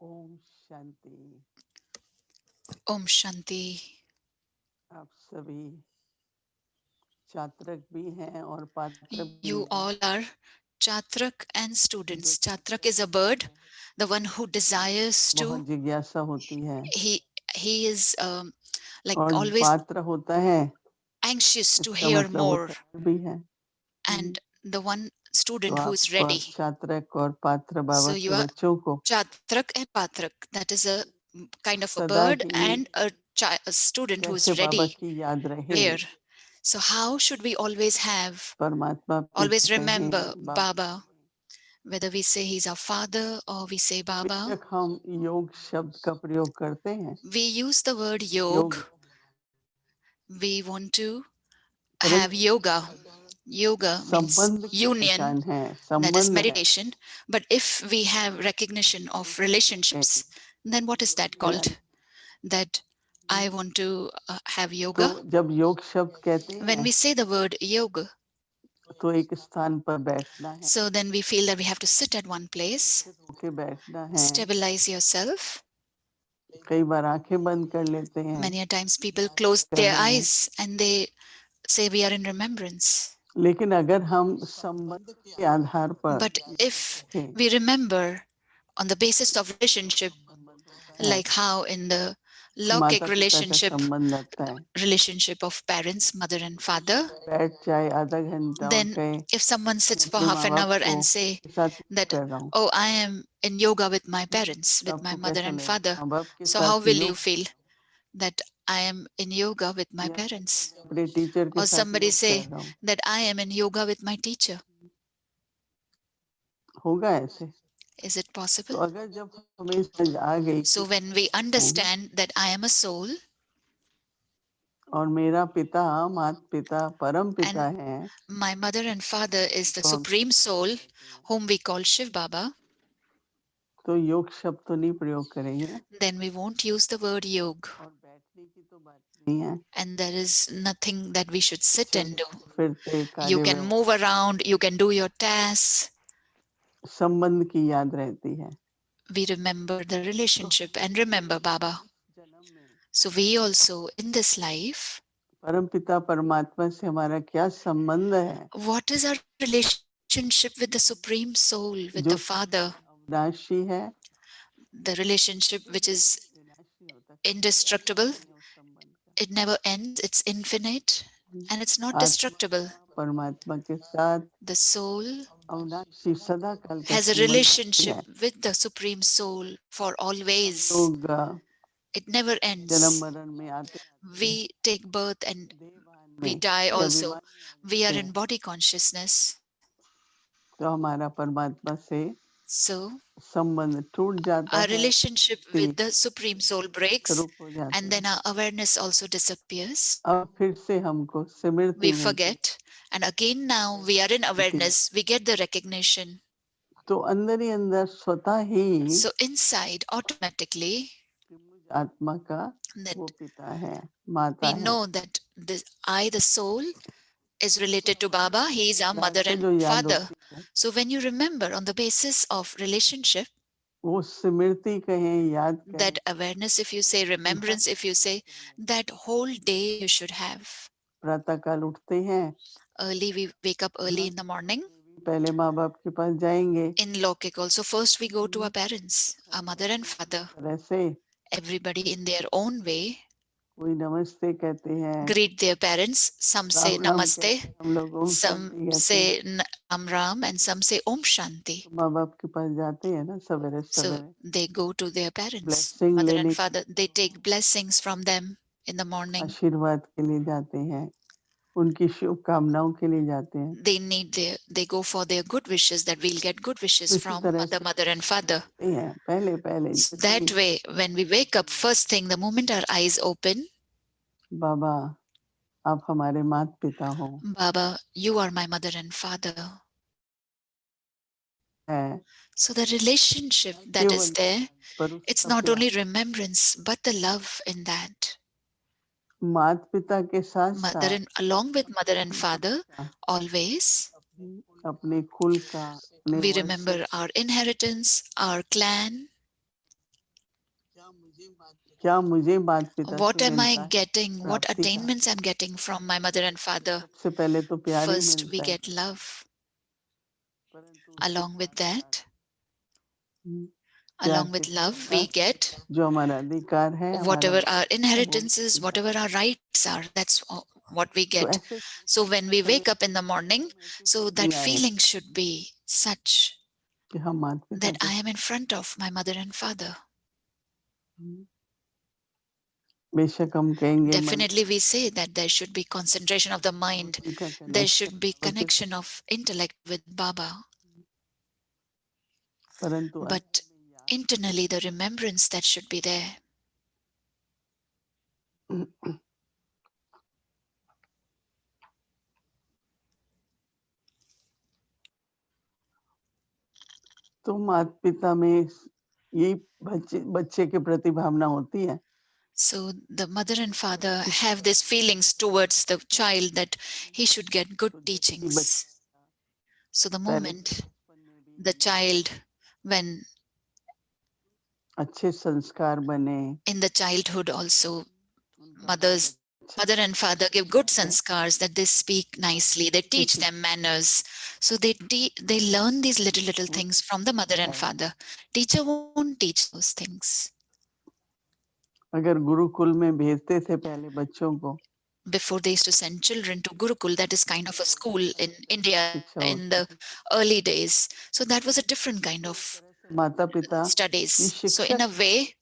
Om Shanti. Om Shanti. आप सभी छात्रक भी हैं और पात्र भी You हैं। all are Chatrak and जो students. Chatrak is a चाहते bird, हैं, the one who desires बहुत to. जिज्ञासा होती है, He is like और always पात्र होता है, anxious to इसका hear मतलब वो more, तैयार भी है। and the one तो student who is आप ready. छात्रक और पात्र बाबा So के you are बच्चों को Chatrak and Patrak. That is a kind of a सदा bird he and a student who कैसे is बाबा ready. की याद रहे, Here. So how should we always have, परमात्मा always पिता कहें, remember Baba Baba? Whether we say he's our father or we say Baba, बेशक हम योग शब्द का प्रयोग करते हैं। we use the word योग yoga. We want to have परंतु yoga. Yoga means संबंध की union, पहचान है, that is संबंध है, meditation. But if we have recognition of relationships, then what is that है। called? That I want to have तो yoga. जब योग शब्द कहते When हैं we say the word yoga, तो एक स्थान पर बैठना है, so then we feel that we have to sit at one place, स्थिर होके बैठना है। stabilize yourself. कई बार आंखें बंद कर लेते हैं, Many a times people याद close कर their रहे हैं। eyes and they say we are in remembrance. लेकिन अगर हम संबंध के आधार पर But if देखें, we remember on the basis of relationship, संबंध होता है, like how in the माता Laukic पिता का relationship, संबंध लगता है। relationship of parents, mother and father, बैठ जाए आधा घंटा और then कहे if someone मैं sits for अपने half माँ an बाप hour को and say के साथ योग that, कर रहा हूँ, oh, I am in yoga with my parents, तो with my आपको mother कैसा and लगेगा? father, माँ बाप के so how साथ will you योग, feel that I am in yoga with my या parents? अपने टीचर के Or साथ somebody योग कर say रहा हूँ, that I am in yoga with my teacher. होगा ऐसे? Is it तो possible? अगर जब हमें समझ आ गई कि So when we हूँ understand that I am a soul और मेरा पिता माता पिता परम पिता and है, my mother and father is the तो हम supreme soul whom we call Shiv Baba, तो योग शब्द तो नहीं प्रयोग करेंगे, then we won't use the word yoga, और बैठने की तो बात नहीं है। and there is nothing that we should sit and do. चलते फिरते You कार्य can move व्यवहार around, you can do your tasks. संबंध की याद रहती है। We remember the तो relationship and हमें remember Baba. इस जन्म में So we also in this life, परम पिता परमात्मा से हमारा क्या संबंध है, what is our relationship with the supreme soul, with जो the Father? अविनाशी है, The relationship which is विनाशी होता, कभी भी अंत indestructible, नहीं है उस संबंध का। it never ends, it's infinite, and it's not destructible. आत्मा परमात्मा के साथ The soul अविनाशी सदा काल का has a संबंध relationship है। with the supreme soul for हम always. लोग It never जन्म ends. मरण में आते आते We take birth and देहभान we में die या also. विमान में आ We are जाते in हैं, body consciousness. तो हमारा परमात्मा से So संबंध टूट जाता our है, relationship with the supreme soul breaks, स्वरूप हो जाते and हैं। then our awareness also disappears. अब फिर से हमको स्मृति We मिलती है, forget, and again now we are in मिलती है। awareness, we get the recognition. तो अंदर ही अंदर स्वतः ही So inside automatically कि मुझ आत्मा का वो that पिता है, माता we है, know that this I, the soul, is related to Baba. He is our याद mother से and जो याद father. होती है, So when you remember on the basis of relationship, वो स्मृति कहें, याद that कहें, awareness, if you say, दिन भर remembrance, if you say, that whole day you should have. प्रातः काल उठते हैं, Early, we wake up early in the morning. पहले माँ बाप के पास जाएंगे, In Lokik also, first we go to our parents, our mother and father. तरह से Everybody in their own way कोई नमस्ते कहते हैं, greet their parents. Some say Ram Ram कहते namaste, हैं, हम लोग ओम some शांति कहते हैं। say Ram Ram, and some say Om Shanti. तो माँ बाप के पास जाते हैं ना सवेरे So सवेरे they go to their parents, blessing mother and लेने के father. They take blessings from them in the morning. आशीर्वाद के लिए जाते हैं, उनकी शुभकामनाओं के लिए जाते हैं। They go for their good wishes, that we'll get good wishes इसी from तरह the से mother and father. हैं पहले पहले So जैसे ही that way, when we wake up, first thing, the moment our eyes open, बाबा आप हमारे माता पिता हो, Baba, you are my mother and father. है So the relationship that केवल is there, पर it's उसका not प्यार only remembrance, but the love in that. माता पिता के साथ Mother साथ and along with mother and अपने कुल father, का always अपने कुल का अपने we वंश remember का our inheritance, our clan, क्या मुझे माता पिता What से am I मिलता है getting? What प्राप्ति का? attainments I'm getting from my mother and father? सबसे पहले तो प्यार ही First, we मिलता है, get love. परंतु उसके Along with साथ that, हम्म, प्यार along के with love, साथ we साथ get जो हमारा अधिकार है, हमारा whatever our वो inheritances, मिलता whatever है। our rights are. That's what we तो get. ऐसे So when we समय wake up in the morning, so that नहीं आए feeling should be such कि हम माता पिता that के I am in front of my mother and father. बेशक हम कहेंगे मन Definitely, we say that there should be concentration of the mind. उनका There connection should be होते, connection of intellect with Baba. परंतु But internally, the remembrance that should be there. तो माता पिता में यही बच्चे के प्रति भावना होती है। So the mother and father have these feelings towards the child that he should get good teachings. So the moment the child, when अच्छे संस्कार बने, in the childhood also, mother and father give good sanskars, that they speak nicely, they teach them manners. So they learn these little things from the mother and father. Teacher won't teach those things. अगर गुरुकुल में भेजते थे पहले बच्चों को, Before they used to send children to Gurukul, that is kind of a school in India शिक्षा in होती the थी, early days. So that was a different kind of माता पिता ये studies. So in शिक्षक a way,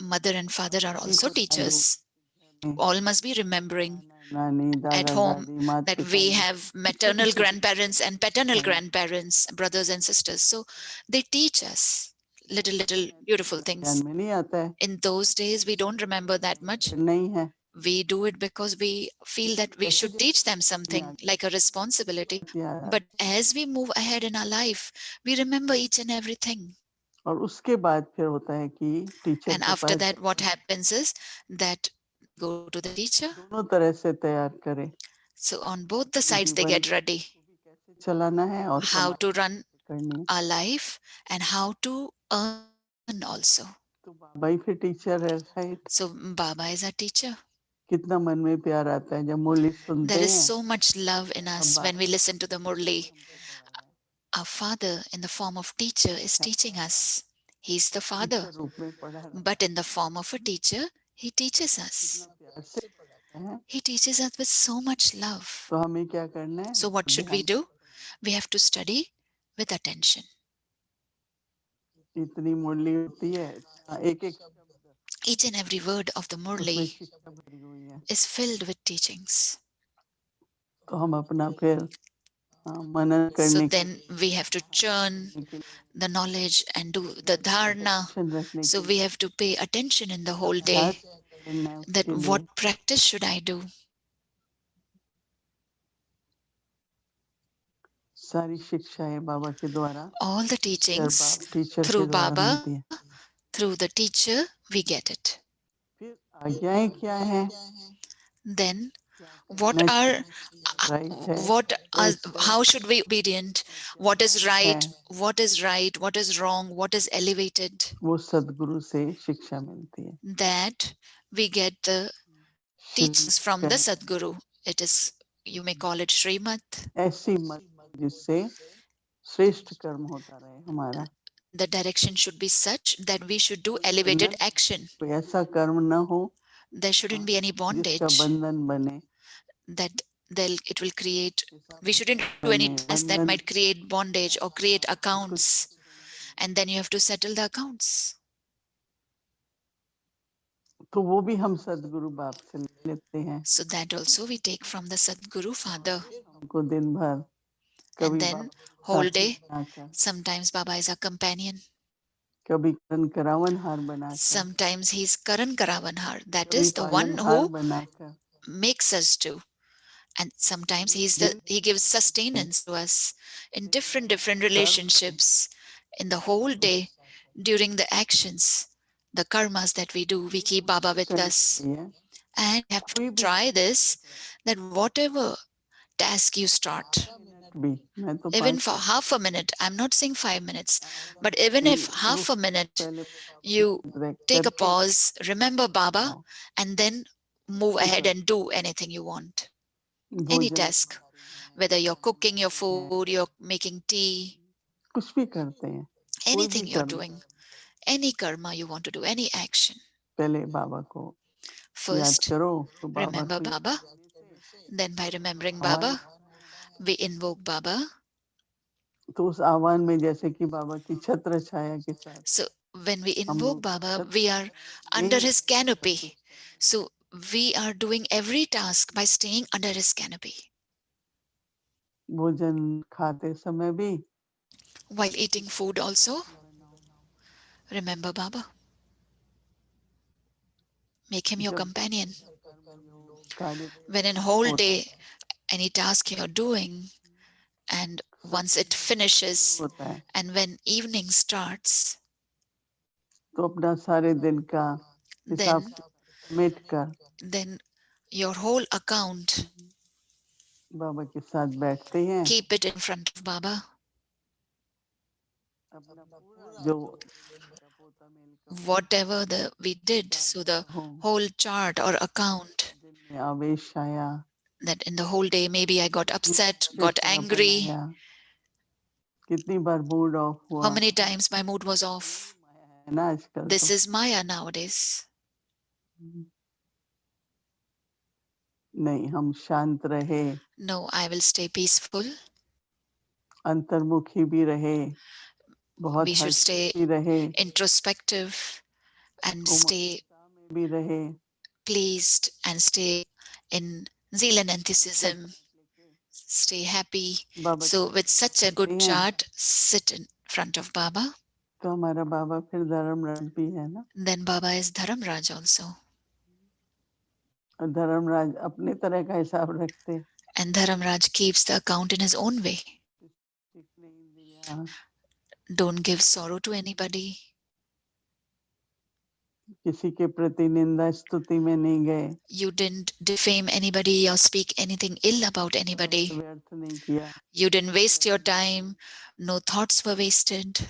mother and father are also उनको teachers. All must be remembering नानी at दादा home दादी माता that पिता we ये have maternal grandparents and paternal grandparents, brothers and sisters. So they teach us little beautiful ध्यान things. में नहीं आता है, In those days, we don't remember that much. नहीं है, We do it because we feel that we should teach them something like a responsibility. But as we move ahead in our life, we remember each and everything. और उसके बाद फिर होता है कि teacher And के after pass that, what happens is that go to the teacher. दोनों तरह से तैयार करे, So on both the sides, they get ready. कैसे चलाना है और How to कमाई run करनी है। our life and how to earn also. तो बाबा ही फिर टीचर है, right? So Baba is our teacher. कितना मन में प्यार आता है जब मुरली सुनते There is हैं, so much love in us when we listen to the Murli. Our father in the form of teacher is teaching us. He's the father. Teacher रूप में पढ़ा रहा But in the form of a teacher, he teaches us. प्यार से पढ़ाता है। He teaches us with so much love. तो हमें क्या करना है? So what should we ध्यान do? We have to study with attention. इतनी मुरली होती है, एक एक Each and every word of the उसमें Murli शिक्षा भरी हुई है। is filled with teachings. तो हम अपना फिर मनन So करने के then we have to churn the knowledge and do the dharana. रखने So के we have to pay attention in the whole अभ्यास day करना है that उसके लिए। what practice should I do? सारी शिक्षाएं बाबा के द्वारा, All the teachings टीचर के through द्वारा Baba, मिलती है। through the teacher, we get it. फिर आज्ञाएं क्या है? Then what are how should we be obedient? What is right? What is right? What is wrong? What is elevated? वो सद्गुरु से शिक्षा मिलती है। That we get the teachings from the Sadguru. It is, you may call it Srimad. ऐसी मत जिससे श्रेष्ठ कर्म होता रहे हमारा। The direction should be such that we should do elevated action. कोई ऐसा कर्म न हो There shouldn't be any bondage जिसका बंधन बने, that it will create. We shouldn't do any task that might create bondage or create accounts, and then you have to settle the accounts. तो वो भी हम सद्गुरु बाप से लेते हैं। So that also we take from the Sadguru Father. हमको दिन भर And then whole day, sometimes Baba is a companion. कभी करण करावनहार बनाकर, Sometimes he's Karan Karavanhar. That is the one who makes us do. And sometimes he gives sustenance to us in different relationships in the whole day during the actions, the karmas that we do. We keep Baba with us, and have to try this, that whatever task you start, भी, मैं तो Even 5 for half a minute, I'm not saying 5 minutes, but even if half a minute पहले you take a करके pause, remember Baba, आओ, and then move ahead and do anything you want. Any भोजन task, whether you're cooking your food, you're making tea, कुछ भी करते हैं, कोई भी anything you're कर लो, doing, any karma you want to do, any action. पहले बाबा को याद First, करो, तो बाबा remember को Baba. Then by remembering आह्वान, Baba, we invoke Baba. तो उस आह्वान में जैसे कि बाबा की छत्र छाया के साथ So when we हम invoke लोग Baba, we are under his canopy. So we are doing every task by staying under his canopy. भोजन खाते समय भी While eating food also, remember Baba. Make him your जब companion. कार्य When in whole day, any task you're doing, and once it finishes, होता है, and when evening starts, तो अपना सारे दिन का हिसाब then मिट कर then your whole account, बाबा के साथ बैठते हैं, keep it in front of Baba. अपना जो Whatever we did, so the whole chart or account, दिन में आवेश आया, that in the whole day maybe I got upset, got angry, कितनी बार मूड ऑफ हुआ, how many times my mood was off. है ना आजकल This तो is Maya nowadays. नहीं, हम शांत रहे, No, I will stay peaceful. अंतर्मुखी भी रहे, बहुत We should stay हर्षी रहे, introspective and stay भी रहे, pleased and stay in zeal and enthusiasm, stay happy. So with such a good chart, sit in front of Baba. तो हमारा बाबा फिर धर्मराज भी है ना, Then Baba is Dharamraj also. और धर्मराज अपने तरह का हिसाब रखते, And Dharamraj keeps the account in his own way. Don't give sorrow to anybody. किसी के प्रति निंदा स्तुति में नहीं गए, You didn't defame anybody or speak anything ill about anybody. व्यर्थ नहीं किया, You didn't waste your time. No thoughts were wasted.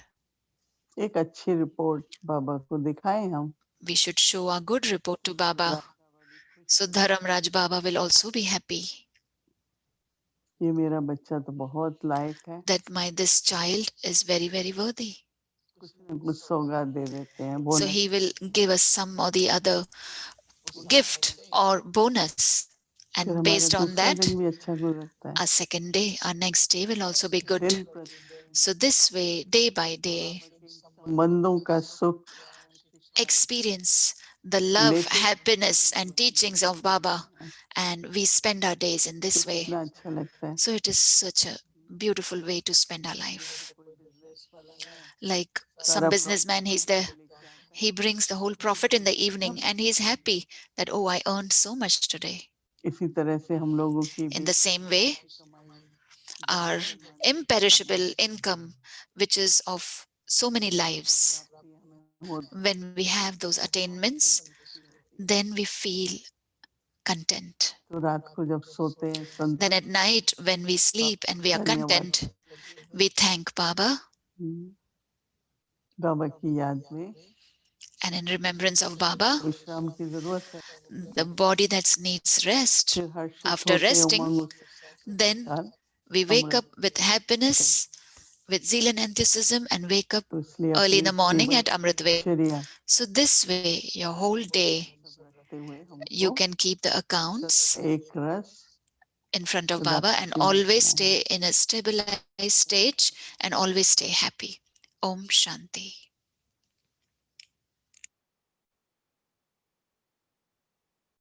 एक अच्छी रिपोर्ट बाबा को दिखाएं हम, We should show a good report to Baba. So Dharamraj Baba will also be happy. ये मेरा बच्चा तो बहुत लायक है, That this child is very, very worthy. कुछ न कुछ सौगात दे देते हैं, So bonus, he will give us some or the other gift or bonus. फिर And हमारा based on दूसरा that, दिन भी अच्छा गुजरता है, our second day, our next day will also be good. दिन प्रतिदिन So this way, day by day, संबंधों का सुख experience the love, लेते happiness, and teachings of Baba, and we spend our days in this way. कितना अच्छा लगता है, So it is such a beautiful way to spend our life. Like some businessman, he's there. He brings the whole profit in the evening and he's happy that, oh, I earned so much today. इसी तरह से हम लोगों की In the same way, our imperishable income, which is of so many lives, when we have those attainments, then we feel content. तो रात को जब सोते हैं Then at night, when we sleep and we are content, we thank Baba. बाबा की याद में, and in remembrance of Baba, विश्राम की जरूरत है, the body that needs rest, फिर हर्षित after होते resting, उमंग then साथ we wake up with happiness, with zeal and enthusiasm, and wake up तो इसलिए early in अपने the morning जीवन at Amritve. दिनचर्या So this way, your whole day, रखते हुए you हमको can keep the accounts एक रस in front of सदा Baba and खुशी में always रहना है। stay in a stabilized stage and always stay happy. Om Shanti.